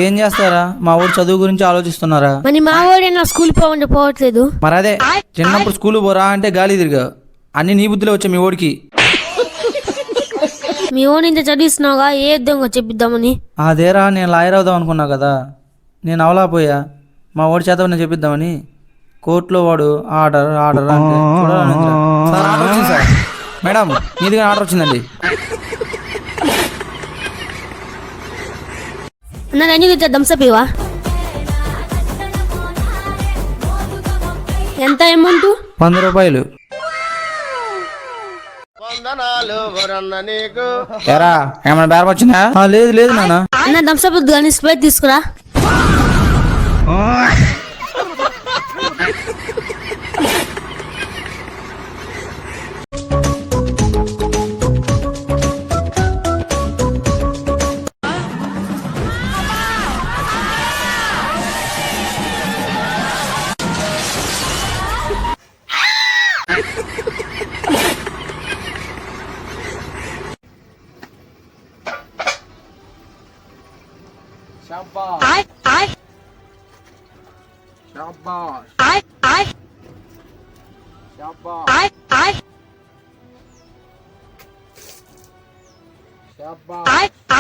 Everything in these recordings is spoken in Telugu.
ఏం చేస్తారా? మా ఊరు చదువు గురించి ఆలోచిస్తున్నారా? మరి మా వాడు నా స్కూల్ పోవట్లేదు. మరి అదే చిన్నప్పుడు స్కూల్ పోరా అంటే గాలి తిరిగా అన్ని నీ బుద్ధిలో వచ్చా మీ ఓడికి. మీ ఓడి ఇంత చదివిస్తున్నావుగా, ఏ యుద్ధంగా చెప్పిద్దామని. అదేరా, నేను లాయర్ అవుదాం అనుకున్నా కదా, నేను అవలాపోయా. మా ఓడి చేత నేను చెప్పిద్దామని కోర్టులో వాడు ఆర్డర్ ఆర్డర్ అంటే చూడాలని. సార్ ఆర్డర్ వచ్చింది సార్. మేడం మీదిగా ఆర్డర్ వచ్చిందండి. నా ఎందుకు దంసపివా? ఎంత అమౌంట్? 100 రూపాయలు. ఎరా ఏమన్నా బేరం వచ్చిందా? లేదు లేదు నాన్న. అన్న దంసప్ కానీ స్ప్రైట్ తీసుకురా.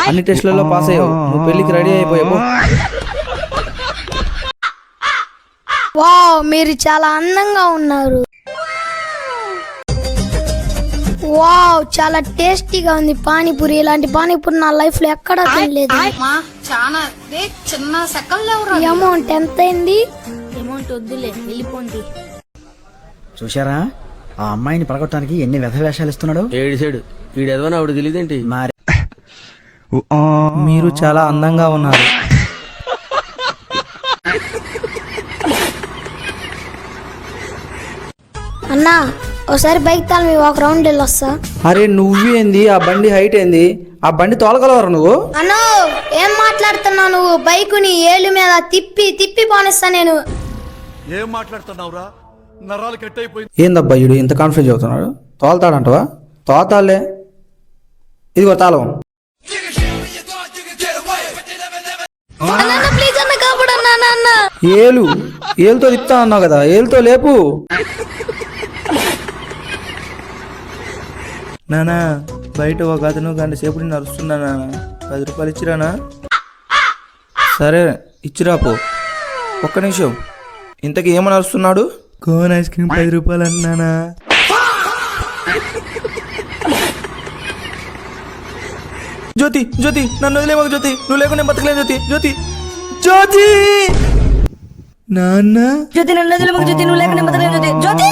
అన్ని టెస్ట్లలో పాస్ అయ్యావు, నువ్వు పెళ్లికి రెడీ అయిపోయావు. వావ్, మీరు చాలా అందంగా ఉన్నారు. వావ్, చాలా టేస్టీగా ఉంది పానీపూరి. ఇలాంటి పానీపూరి నా లైఫ్ లో ఎక్కడా తినలేదు. అమౌంట్ ఎంత అయింది? అమౌంట్ వద్దులే, వెళ్ళిపోండి. చూశారా ఆ అమ్మాయిని పడగొట్టడానికి ఎన్ని వ్యధ వేషాలు ఇస్తున్నాడు. ఏడు సైడు వీడెదవని ఆవిడ తెలియదేంటి. మరి మీరు చాలా అందంగా ఉన్నారు. అన్నా ఒకసారి బైక్ తాళ మీ ఒక రౌండ్ వెళ్ళొస్తా. అరే నువ్వేంది, ఆ బండి హైట్ ఏంది, ఆ బండి తోలగలవరా నువ్వు? అన్నో ఏం మాట్లాడుతున్నావు నువ్వు? బైకుని ఏళ్ళు మీద తిప్పి తిప్పి పోనిస్తా నేను. ఏం మాట్లాడుతున్నావురా? నరాలు కట్ అయిపోయింది. ఏందబ్బా వీడు ఇంత కాన్ఫిడెన్స్ అవుతున్నాడు? తోలుతాడంటవా? తోతాలే, ఇదిగో తాళం. ప్లీజ్ అన్న కాపాడన్నా. ఏలుతో తిప్పుతా అన్నావు కదా, ఏలుతో లేపు. నానా బయట ఒక అతను గంట సేపు నడుస్తున్నా నాన్న, 10 రూపాయలు ఇచ్చిరానా? సరే ఇచ్చిరాపో. ఒక్క నిమిషం, ఇంతకీ ఏమని నడుస్తున్నాడు? కోన్ ఐస్ క్రీమ్ 10 రూపాయలు అన్నానా? జ్యోతి జ్యోతి నన్ను వదిలేమకు జ్యోతి, నువ్వు లేకుండా నేను బతకలేను జ్యోతి. జ్యోతి జ్యోతి నాన్న, జ్యోతి నన్ను వదిలేమకు జ్యోతి, నువ్వు లేకుండా బతకలేను జ్యోతి. జ్యోతి